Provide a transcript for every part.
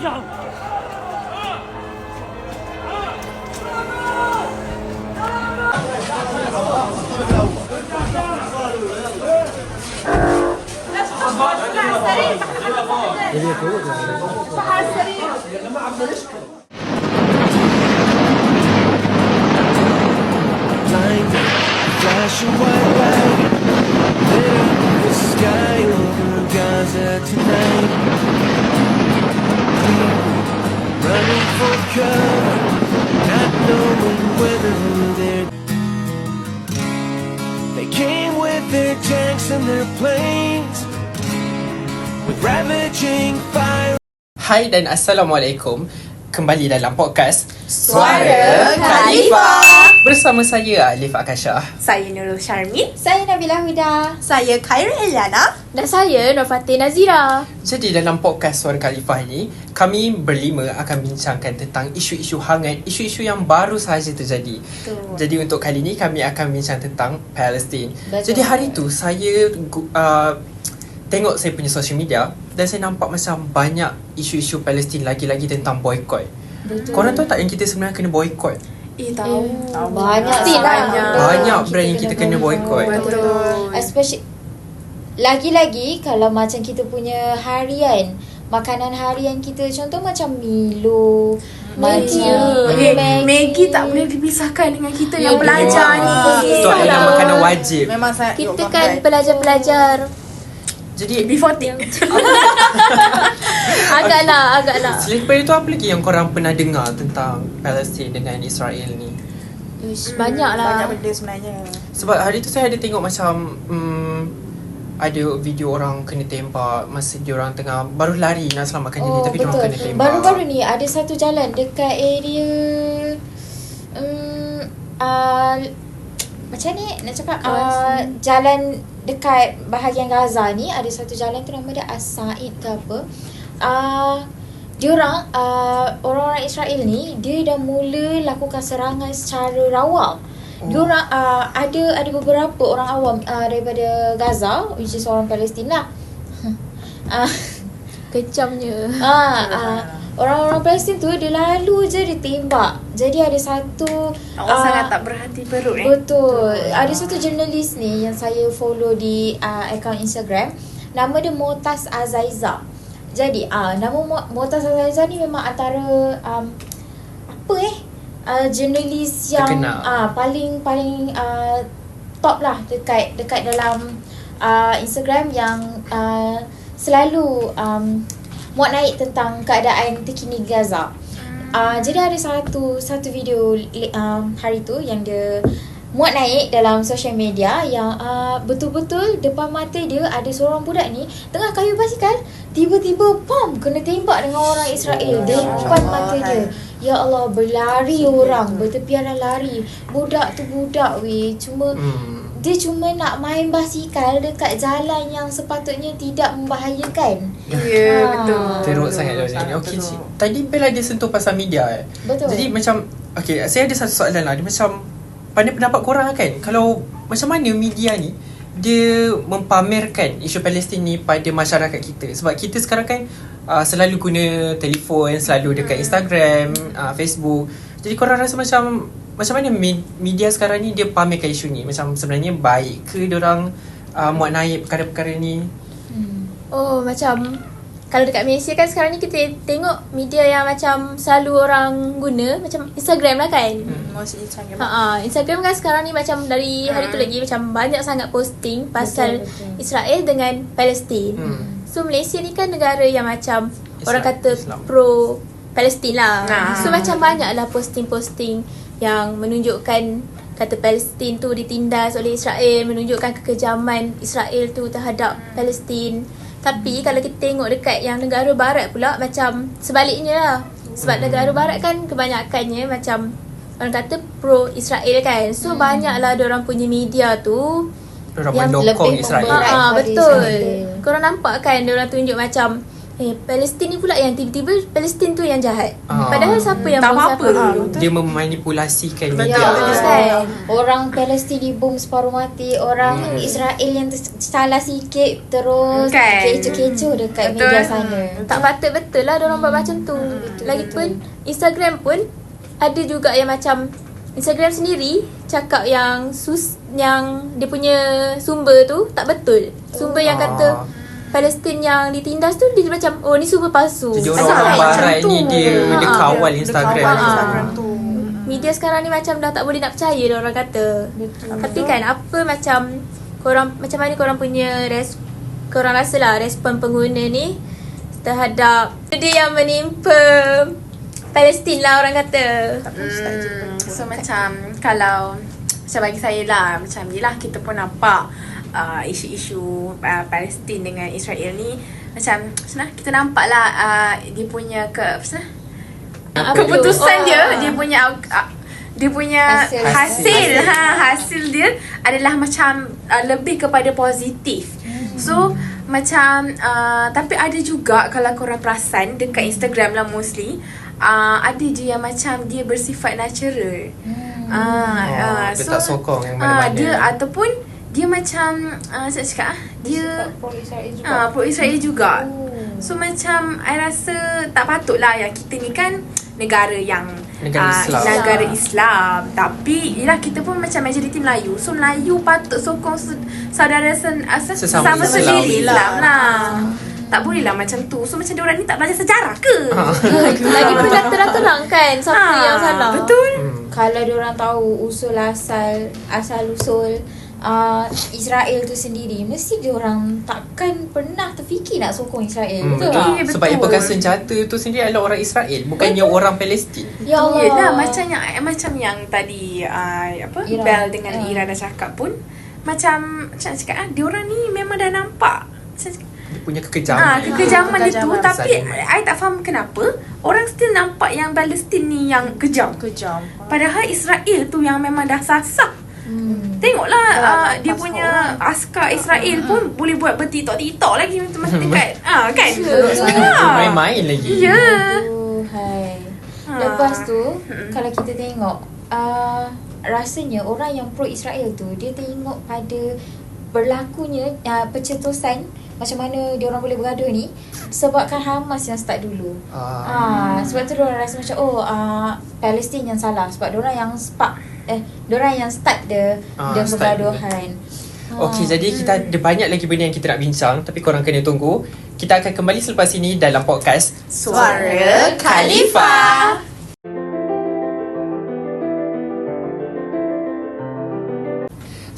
Flashing white light lit up the sky over Gaza tonight. Running for cover, not knowing whether they came with their tanks and their planes, with ravaging fire. Hai dan Assalamualaikum. Kembali dalam podcast Suara Khalifah. Bersama saya Alif Akasha. Saya Nurul Syarmin. Saya Nabila Huda. Saya Khairul Eliana. Dan saya Nur Fatih Nazira. Jadi dalam podcast Suara Khalifah ini, kami berlima akan bincangkan tentang isu-isu hangat, isu-isu yang baru sahaja terjadi. Betul. Jadi untuk kali ini kami akan bincang tentang Palestin. Betul. Jadi hari tu saya tengok saya punya social media dan saya nampak macam banyak isu-isu Palestin lagi-lagi tentang boykot. Betul. Korang tahu tak yang kita sebenarnya kena boykot? Tahu. Banyak Banyak brand yang kita kena boykot. Betul. Especially lagi-lagi kalau macam kita punya harian, makanan harian kita, contoh macam Milo, macam Maggi tak boleh dipisahkan dengan kita yang belajar ni. Itu adalah makanan wajib. Memang sangat Kita kan pelajar-pelajar. Jadi B14. Agaklah. selain daripada itu, apa lagi yang korang pernah dengar tentang Palestin dengan Israel ni? Banyak lah. Banyak benda sebenarnya. Sebab hari tu saya ada tengok macam ada video orang kena tembak masa diorang tengah baru lari nak selamatkan diri, tapi diorang kena tembak. Baru-baru ni ada satu jalan dekat area macam ni nak cakap, jalan dekat bahagian Gaza ni, ada satu jalan tu nama dia As-Said ke apa. Diorang orang-orang Israel ni, dia dah mula lakukan serangan secara rawal. Diorang ada beberapa orang awam daripada Gaza, which is orang Palestin lah. Kejamnya. Orang-orang Palestin tu dia lalu je ditembak. Jadi ada satu Sangat tak berhati perut betul. Ada satu jurnalis ni yang saya follow di akaun Instagram. Nama dia Motas Azaiza. Jadi nama Motas Azaiza ni memang antara jurnalis yang paling top lah dekat dalam Instagram yang selalu muat naik tentang keadaan terkini Gaza. Jadi ada satu video hari tu yang dia muat naik dalam social media yang betul-betul depan mata dia ada seorang budak ni tengah kayuh basikal, tiba-tiba kena tembak dengan orang Israel depan mata dia. Ya Allah, berlari orang, bertepiaran lari. Budak tu budak dia cuma nak main basikal dekat jalan yang sepatutnya tidak membahayakan. Ya, betul. Teruk sangat macam ni. Okey, tadi Bella dia sentuh pasal media. Betul. Jadi macam saya ada satu soalan lah. Dia macam pandai pendapat korang kan, kalau macam mana media ni dia mempamerkan isu Palestin ni pada masyarakat kita. Sebab kita sekarang kan selalu guna telefon, selalu dekat Instagram, Facebook. Jadi korang rasa macam mana media sekarang ni dia pamerkan isu ni? Macam sebenarnya baik ke diorang muat naik perkara-perkara ni? Macam kalau dekat Malaysia kan sekarang ni kita tengok media yang macam selalu orang guna macam Instagram lah kan. Masih Instagram. Instagram kan sekarang ni macam dari hari tu lagi macam banyak sangat posting pasal betul. Israel dengan Palestin. So Malaysia ni kan negara yang macam orang kata Islam. pro Palestin lah. So macam banyak lah posting-posting yang menunjukkan kata Palestin tu ditindas oleh Israel, menunjukkan kekejaman Israel tu terhadap Palestin. Tapi kalau kita tengok dekat yang negara barat pula macam sebaliknya lah. Sebab negara barat kan kebanyakannya macam orang kata pro Israel kan. So banyaklah diorang punya media tu Diorang yang mendokong lebih Israel. memberat. betul. Israel. Korang nampak kan diorang tunjuk macam Palestin ni pula yang tiba-tiba Palestin tu yang jahat. Ah. Padahal siapa yang Tak buang apa-apa siapa? dulu. Dia memanipulasikan Ya, media. kan? Orang Palestin dibom separuh mati, orang Israel yang salah sikit terus Kan? kecoh-kecoh dekat Betul. media sana. Tak patut betul lah diorang buat macam tu. Lagipun Instagram pun ada juga yang macam Instagram sendiri cakap yang yang dia punya sumber tu tak betul. Sumber yang kata Palestin yang ditindas tu dia macam ni sumber palsu. Jadi Asal orang-orang macam barat tu. ni dia kawal Instagram. Dia kawal Instagram tu. Media sekarang ni macam dah tak boleh nak percaya dia orang kata. Tapi kan apa macam macam mana korang punya korang rasa lah respon pengguna ni terhadap dia yang menimpa Palestin lah orang kata. So macam kalau macam bagi saya lah, macam yelah kita pun nampak isu-isu Palestin dengan Israel ni macam kita nampak lah dia punya keputusan dia punya hasil dia adalah macam lebih kepada positif. So macam tapi ada juga kalau korang perasan dekat Instagram lah mostly ada je yang macam dia bersifat natural. Dia tak sokong yang mana-mana. Dia ataupun dia macam saya cakap dia pro-Israel juga. So macam I rasa tak patut lah yang kita ni kan negara yang negara Islam. Tapi yelah kita pun macam majoriti Melayu. So Melayu patut sokong saudara sesama sendiri Islam lah. Tak boleh lah macam tu. So macam diorang ni tak belajar sejarah ke? Lagipun dah terang-terang kan siapa yang salah. Betul. Kalau diorang tahu usul asal-usul Israel tu sendiri, mesti diorang takkan pernah terfikir nak sokong Israel. Betul tak? betul. Sebab yang pegang senjata tu sendiri adalah orang Israel, bukannya orang Palestin. Ya Allah. Yelah macam yang tadi Iran. Bel dengan Iran dah cakap pun macam cakap diorang ni memang dah nampak Dia punya kekejaman. kekejaman dia tu. Tapi Zaliman. I tak faham kenapa orang still nampak yang Palestin ni yang kejam. Padahal Israel tu yang memang dah sasak. Tengoklah dia punya askar Israel pun boleh buat bertiktok-tiktok lagi masa dekat kan. Main-main lagi. Ya. Hai. Lepas tu kalau kita tengok rasanya orang yang pro Israel tu dia tengok pada berlakunya pencetusan macam mana dia orang boleh bergaduh ni sebabkan Hamas yang start dulu. Sebab tu dia orang rasa macam Palestin yang salah sebab dia orang yang diorang yang start the pergaduhan. Okey, jadi kita ada banyak lagi benda yang kita nak bincang, tapi korang kena tunggu. Kita akan kembali selepas ini dalam podcast Suara Khalifah.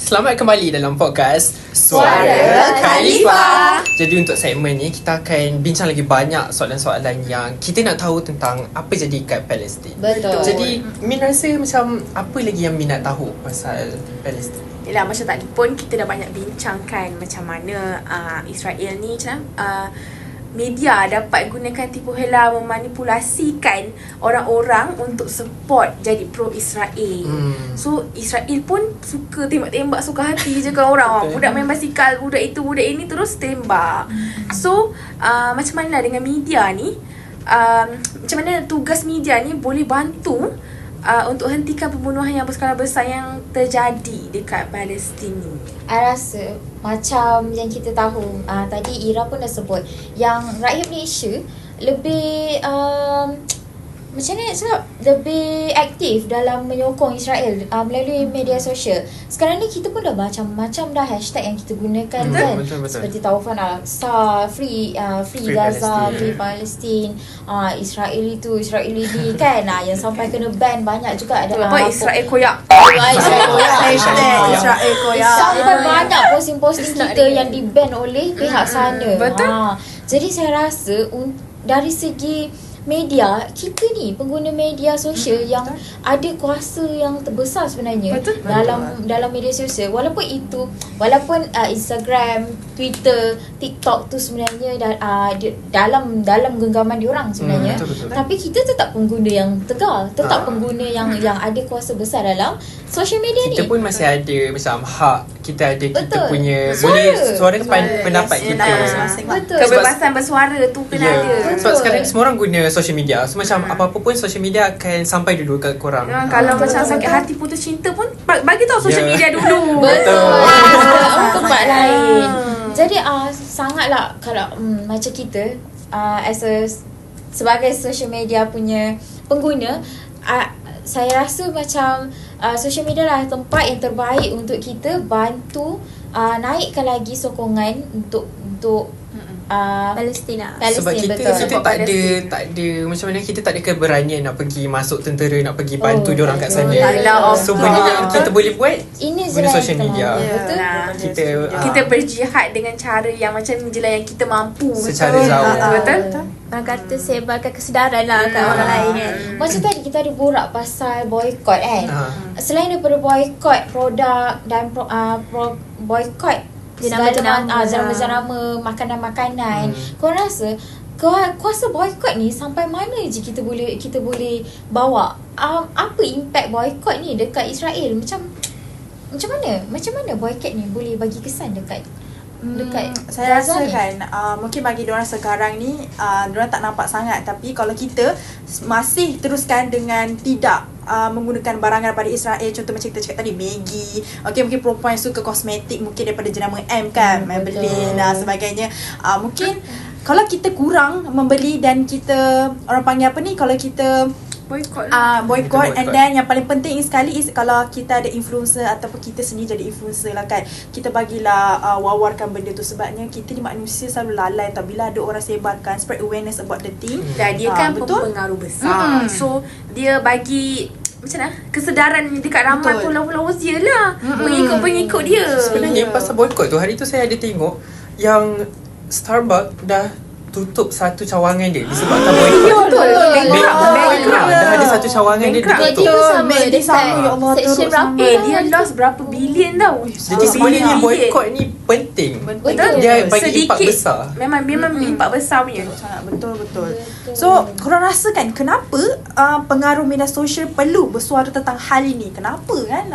Selamat kembali dalam podcast Suara Khalifah. Jadi untuk segmen ni kita akan bincang lagi banyak soalan-soalan yang kita nak tahu tentang apa jadi kat Palestin. Betul. Jadi Min rasa macam apa lagi yang Min nak tahu pasal Palestin? Yelah macam tadi pun kita dah banyak bincangkan macam mana Israel ni macam media dapat gunakan tipu hela memanipulasikan orang-orang untuk support jadi pro-Israel. So Israel pun suka tembak-tembak suka hati je kan orang. Budak main basikal, budak itu, budak ini terus tembak. So macam mana dengan media ni macam mana tugas media ni boleh bantu untuk hentikan pembunuhan yang berskala besar yang terjadi dekat Palestin ni? I rasa macam yang kita tahu tadi Ira pun dah sebut yang rakyat Malaysia lebih macam mana nak cakap lebih aktif dalam menyokong Israel melalui media sosial. Sekarang ni kita pun dah macam-macam dah hashtag yang kita gunakan kan. Betul. Seperti Taufan Al-Aqsa, free Gaza, Palestine. free Palestine, Israel itu, Israel ini kan. Yang sampai kena ban banyak juga ada Israel koyak. Israel koyak. Sampai banyak posting-posting kita yang di-ban oleh pihak sana. Betul. Jadi saya rasa dari segi media, kita ni pengguna media sosial yang ada kuasa yang terbesar sebenarnya. Betul. dalam media sosial. Walaupun Instagram, Twitter, TikTok tu sebenarnya dalam genggaman diorang sebenarnya. Betul. Tapi kita tetap pengguna yang tegar, tetap pengguna yang ada kuasa besar dalam social media ni. Kita pun masih ada macam hak kita ada kita Betul. punya Suara. boleh suarakan pendapat Yes, kita. masing-masing. Betul. Kebebasan bersuara tu kena Ya, ada. sebab Betul. sekarang semua orang guna social media. So macam apa-apa pun social media akan sampai dulu kat korang. Kalau Betul, macam sakit betul. hati putus cinta pun bagi tahu social Ya. media dulu. Betul. Orang tempat lain. Hmm. Jadi sangatlah kalau macam kita sebagai social media punya pengguna, saya rasa macam social media lah tempat yang terbaik untuk kita bantu naikkan lagi sokongan untuk Palestin lah. Sebab Palestin, kita betul. kita tak ada macam mana, kita tak ada keberanian nak pergi masuk tentera, nak pergi bantu Oh, diorang kat betul. sana. Alah, So betul. benda yang kita boleh buat Ini je guna lah social yang kita media. mahu. Betul. Nah, Kita Kita berjihad dengan cara yang macam ni je lah yang kita mampu. Secara Betul? jauh. Betul? Orang kata sebarkan kesedaran lah kat orang lain kan. Macam tadi kita ada borak pasal boycott kan. Selain daripada boycott produk dan boycott jenama-jenama makanan-makanan, kau rasa kuasa boycott ni sampai mana je kita boleh bawa? Apa impact boycott ni dekat Israel? Macam mana boycott ni boleh bagi kesan dekat Saya rasa Gaza ni? kan mungkin bagi diorang sekarang ni diorang tak nampak sangat, tapi kalau kita masih teruskan dengan tidak menggunakan barangan daripada Israel, contoh macam kita cakap tadi Maggi, mungkin perempuan yang suka kosmetik mungkin daripada jenama M kan, Maybelline dan sebagainya, mungkin kalau kita kurang membeli dan kita orang panggil apa ni, kalau kita Boycott. boycott, and boycott. then yang paling penting sekali is kalau kita ada influencer ataupun kita sendiri jadi influencer lah kan, kita bagilah wawarkan benda tu, sebabnya kita ni manusia selalu lalai tau, bila ada orang sebarkan, spread awareness about the thing. Dan dia kan betul? pengaruh besar. So dia bagi macam mana kesedaran dekat ramai Betul. followers dia lah, pengikut-pengikut dia. Sebenarnya pasal boycott tu, hari tu saya ada tengok yang Starbucks dah tutup satu cawangan dia disebabkan boycott. Betul. Bankrupt. Dah ada satu cawangan dia Bankrupt. Jadi ditutup. tu sama Maggi sama, ya dekat Allah, section teruk berapa sangat. Dia lost berapa bilion tau. Jadi sebenarnya boycott ni penting. Betul. Dia bagi impak Sedikit. besar. Memang impak besar punya. Sangat betul. So korang rasa kan kenapa pengaruh media sosial perlu bersuara tentang hal ini? Kenapa kan?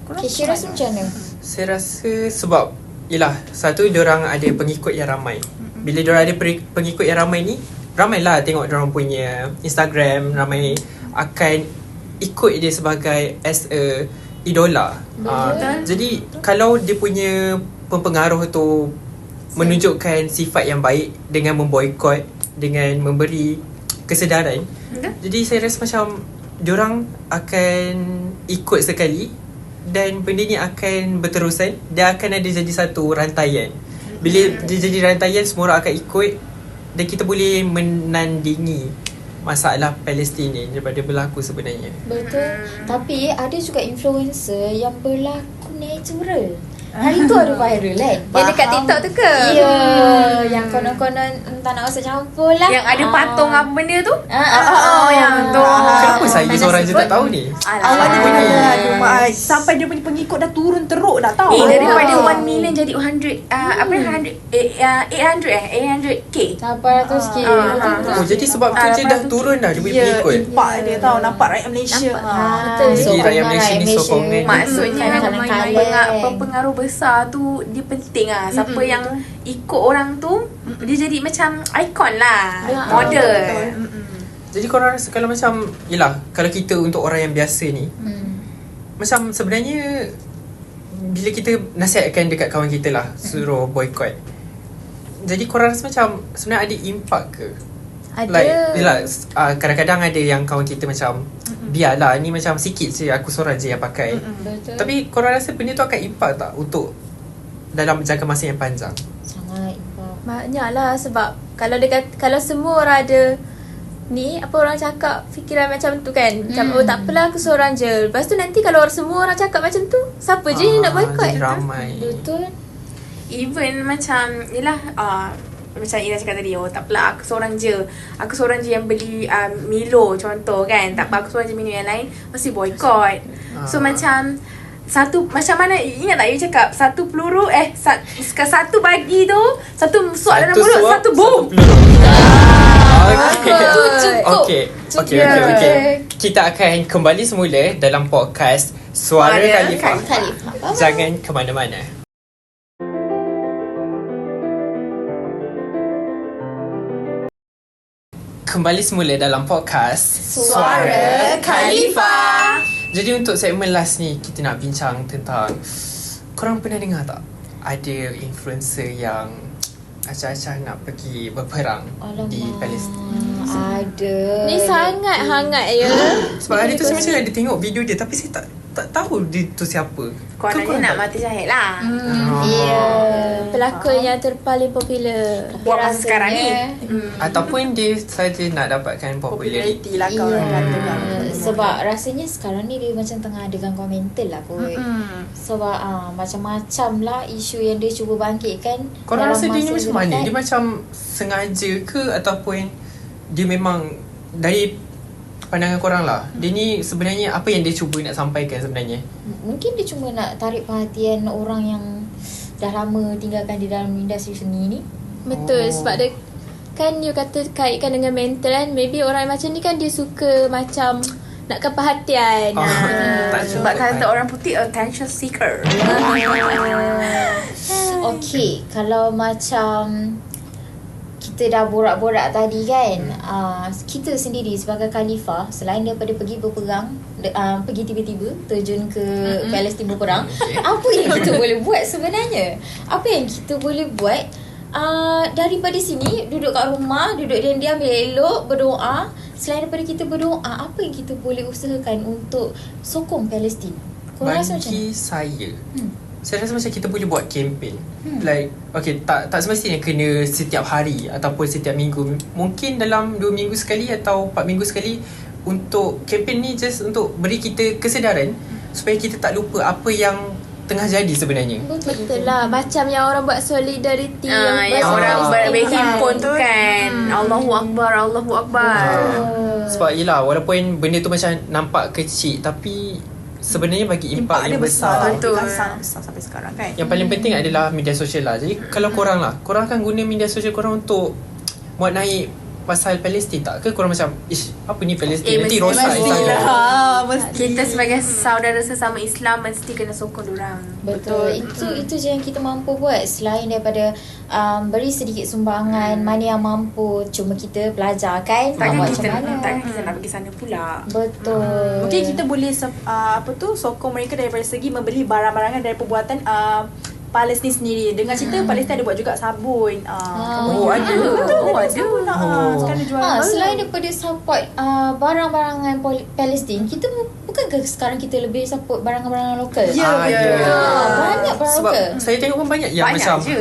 Korang Kisha rasa macam mana? Saya rasa sebab yelah, satu diorang ada pengikut yang ramai. Bila diorang ada pengikut yang ramai ni, ramailah tengok diorang punya Instagram, ramai akan ikut dia sebagai as a idola. Jadi kalau dia punya pengaruh tu menunjukkan sifat yang baik dengan memboikot, dengan memberi kesedaran, jadi saya rasa macam diorang akan ikut sekali dan benda ni akan berterusan. Dia akan ada jadi satu rantaian. Bila dia jadi rantaian, semua orang akan ikut dan kita boleh menandingi masalah Palestin ni daripada berlaku sebenarnya. Betul. Tapi ada juga influencer yang berlaku natural. Hari tu ada viral kan? Yang dekat TikTok tu ke? Ya, yang konon-konon tak nak usah campur lah. Yang ada patung apa benda tu? yang tu. Kenapa saya seorang je tak tahu ni? awalnya dia ada sampai dia punya pengikut dah turun teruk dah tahu. Daripada 1 million jadi 100 800k. 800k. Oh, jadi sebab tu je dah turun dah dia punya pengikut. Impak dia tahu, nampak rakyat Malaysia. Betul. Jadi rakyat Malaysia ni sokongan. Maksudnya Kalangan-kalangan. pengaruh besar tu dia penting lah. Siapa yang ikut orang tu, dia jadi macam ikon lah, model. Jadi korang rasa kalau macam, yelah, kalau kita untuk orang yang biasa ni, macam sebenarnya bila kita nasihatkan dekat kawan kita lah, suruh boycott, jadi korang rasa macam sebenarnya ada impak ke? Ada. Like, yelah, kadang-kadang ada yang kawan kita macam biarlah, ni macam sikit je, aku seorang je yang pakai. Betul. Tapi korang rasa benda tu akan impak tak untuk dalam jangka masa yang panjang? Sangat impak. Banyak lah sebab kalau semua orang ada ni, apa orang cakap fikiran macam tu kan, macam oh tak apalah aku seorang je. Lepas tu nanti kalau semua orang cakap macam tu, siapa je yang nak boycott? Jadi ramai. Betul. Even macam yelah, macam Ira cakap tadi, oh tak apalah aku seorang je yang beli Milo contoh kan, tak apa aku seorang je minum, yang lain mesti boycott. So macam satu, macam mana, ingat tak you cakap satu peluru satu bagi tu, satu suap dalam mulut, satu boom. peluru. Okey. Kita akan kembali semula dalam podcast Suara Khalifah. Jangan ke mana-mana. Kembali semula dalam podcast Suara Khalifah. Jadi untuk segmen last ni, kita nak bincang tentang, korang pernah dengar tak ada influencer yang acah-acah nak pergi berperang di Palestin? Ada. Ni sangat hangat ya. Sebab hari tu saya macam ada tengok video dia, tapi saya tak tahu dia tu siapa. Kononnya nak mati syahid lah. Ya. Pelakon yang terpaling popular. Buat masa sekarang ni. Ataupun dia saja nak dapatkan populariti. Populariti lah kau orang kata kan. Sebab rasanya sekarang ni dia macam tengah ada gangguan mental lah kot. Sebab macam-macam lah isu yang dia cuba bangkitkan. Korang dalam rasa dia ni masa macam mana? dekat. Dia macam sengaja ke ataupun dia memang dari pandangan korang lah, dia ni sebenarnya apa yang dia cuba nak sampaikan sebenarnya? Mungkin dia cuma nak tarik perhatian orang yang dah lama tinggalkan di dalam industri seni ni. Betul, sebab dia kan you kata kaitkan dengan mental kan. Maybe orang macam ni kan dia suka macam nakkan perhatian. Sebab kata orang putih attention seeker. Okey, kalau macam kita dah borak-borak tadi kan, kita sendiri sebagai Khalifah, selain daripada pergi berperang, pergi tiba-tiba terjun ke Palestin berperang, apa yang kita boleh buat sebenarnya? Apa yang kita boleh buat daripada sini, duduk kat rumah, duduk diam-diam, elok, berdoa. Selain daripada kita berdoa, apa yang kita boleh usahakan untuk sokong Palestin? Korang rasa macam Bagi mana? saya rasa macam kita boleh buat kempen. Like, okay, tak semestinya kena setiap hari ataupun setiap minggu. Mungkin dalam 2 minggu sekali atau 4 minggu sekali. Untuk kempen ni just untuk beri kita kesedaran supaya kita tak lupa apa yang tengah jadi sebenarnya. Betul lah. Macam yang orang buat solidarity. Yang orang berhimpun tu kan. Allahu Akbar, Allahu Akbar. Sebab yelah, walaupun benda tu macam nampak kecil, tapi sebenarnya bagi impak yang besar. Betul. Besar sampai sekarang kan. Yang paling penting adalah media sosial lah. Jadi kalau korang akan guna media sosial korang untuk buat naik pasal Palestin tak ke? Korang macam, apa ni Palestin? Nanti rosak Instagram. Kita sebagai saudara sesama Islam mesti kena sokong diorang. Betul. Itu je yang kita mampu buat. Selain daripada beri sedikit sumbangan, mana yang mampu, cuma kita belajar kan. Takkan buat kita, macam mana. takkan kita nak pergi sana pula. Betul. Mungkin kita boleh sokong mereka daripada segi membeli barang-barangan dari perbuatan Palestin sendiri. Dengan cerita Palestin ada buat juga sabun. Oh, ada. Betul. Sekarang dia jual. Selain daripada support barang-barangan Palestin, kita bukankah sekarang kita lebih support barang-barangan lokal? Banyak barang Sebab lokal. saya tengok pun banyak yang Banyak macam je.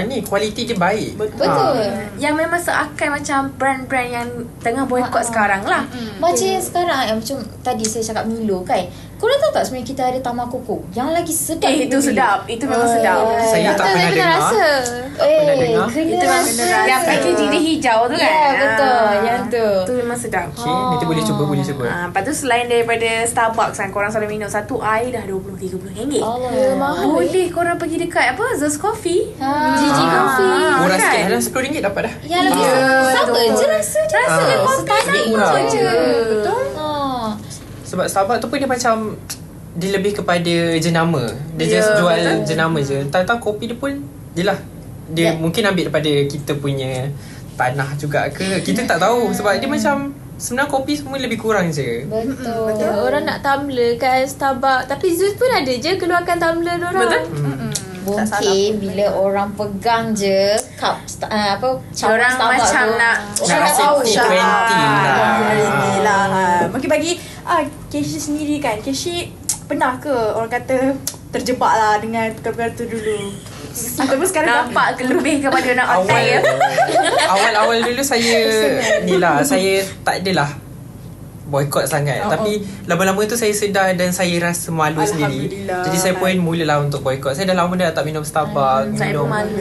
ni kualiti dia baik. Betul. Yang memang seakan macam brand-brand yang tengah boycott sekarang lah. Macam yang sekarang macam tadi saya cakap Milo kan. Korang tahu tak sebenarnya kita ada Tamar Koko yang lagi sedap. Itu sedap. Itu memang sedap. Saya tak pernah dengar. rasa. Pernah dengar? Kena rasa. Yang packaging dia hijau tu kan. Ya, betul. Yang tu. Tu memang sedap. Okay, nanti boleh cuba. Lepas tu selain daripada Starbucks kan, korang selalu minum satu air dah RM20-30. Allah. mahal. Boleh korang pergi dekat Zeus Coffee, Gigi Coffee. Murah kan? sikit, dalam RM10 dapat dah. Yang lebih sama betul. je rasa je. Rasa dia Setanding murah. je. Betul. Sebab Starbucks tu pun dia macam, dia lebih kepada jenama. Dia just jual jenama je. Tahu kopi dia pun, yelah, dia mungkin ambil daripada kita punya tanah juga ke. Kita tak tahu. Sebab dia macam, sebenarnya kopi semua lebih kurang je. Betul. Orang nak tumbler kan Starbucks. Tapi Zeus pun ada je keluarkan tumbler diorang. Betul. Mungkin bila orang pegang je cup Orang macam nak rasa T20 lah. Mungkin bagi Keshi sendiri kan. Keshi pernah ke orang kata terjebak lah dengan perkara tu dulu? Ataupun sekarang nampak lebih kepada nak otai ya. Awal-awal dulu saya tak adalah boycott sangat. Tapi lama-lama tu saya sedar dan saya rasa malu sendiri. Jadi saya pun mulalah untuk boycott. Saya dah lama dah tak minum Starbucks. Saya pun malu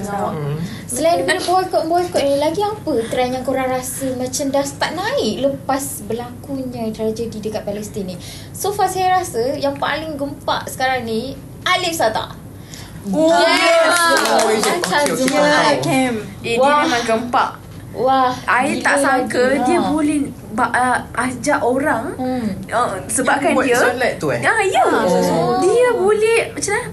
Selain daripada boycott ni, lagi apa trend yang korang rasa macam dah start naik lepas berlakunya tragedi dekat Palestin ni? So far saya rasa yang paling gempak sekarang ni Alif Sata. yes. Macam Okay, Ya, Cam. Dia memang gempak. Wah, I tak gila sangka lagi. dia boleh ajak orang sebabkan Buat dia solat tu ya. Dia boleh macam mana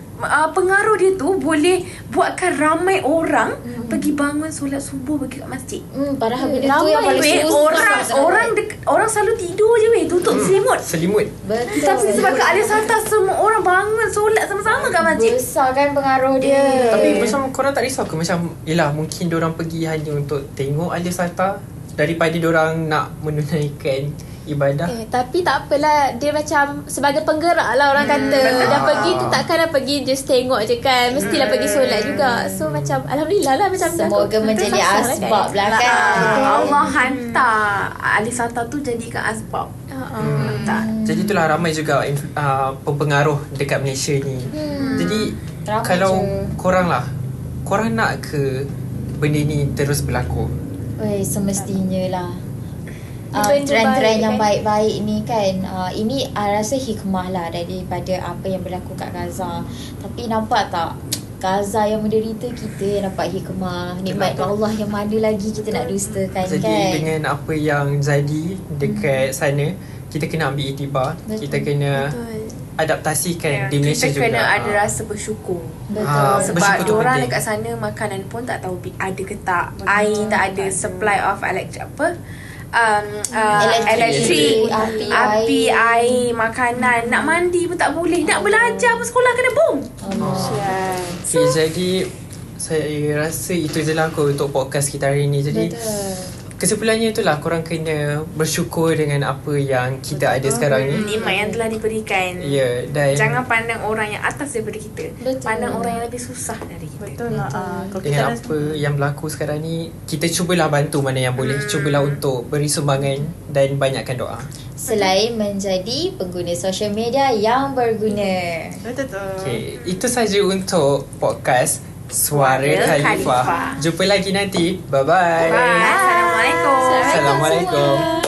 pengaruh dia tu boleh buatkan ramai orang pergi bangun solat subuh pergi kat masjid. Padahal benda tu yang paling Weh, susah. orang selalu tidur je weh, tutup selimut. Selimut. Betul. Tapi sebab kat Alif Sartar semua orang bangun solat sama-sama kat masjid. Besar kan pengaruh dia. Tapi macam korang tak risau ke macam yelah mungkin diorang pergi hanya untuk tengok Alif Sartar daripada diorang nak menunaikan ibadah. Tapi tak apalah, dia macam sebagai penggerak lah orang kata. Dah pergi tu takkan dah pergi just tengok je kan, mestilah pergi solat juga. So macam alhamdulillah lah macam Semoga menjadi asbab lah kan. Allah hantar Alif Sartar tu jadikan asbab. Jadi itulah ramai juga pempengaruh dekat Malaysia ni. Jadi Ramai kalau je. korang nak ke benda ni terus berlaku? Weh, semestinya lah. Benda Trend-trend baik yang kan? baik-baik ni kan, ini rasa hikmah lah daripada apa yang berlaku kat Gaza. Tapi nampak tak, Gaza yang menderita, kita yang dapat hikmah. Nikmat Allah yang mana lagi kita nak dustakan. Jadi kan. dengan apa yang jadi dekat sana, kita kena ambil iktibar. Betul. Kita kena adaptasikan di Malaysia kita juga. kena ada rasa bersyukur. Betul. Sebab bersyukur tu diorang penting. dekat sana makanan pun tak tahu ada ke tak. Air tak ada, supply of elektrik, api, air, makanan. Nak mandi pun tak boleh. Nak belajar pun sekolah kena bom. Okay, jadi saya rasa itu je lah kot untuk podcast kita hari ni. Jadi kesimpulannya itulah, korang kena bersyukur dengan apa yang kita ada sekarang ni. Nikmat yang telah diberikan. Ya, dan Jangan pandang orang yang atas daripada kita. Betul. Pandang orang yang lebih susah dari kita. Betul lah. Kalau kita dengan ada apa yang berlaku sekarang ni, kita cubalah bantu mana yang boleh. Cubalah untuk beri sumbangan dan banyakkan doa. Selain menjadi pengguna social media yang berguna. betul. Okay, itu saja untuk podcast Suara Suara Khalifah. Khalifah. Jumpa lagi nanti. Bye-bye. Bye. Assalamualaikum. Assalamualaikum.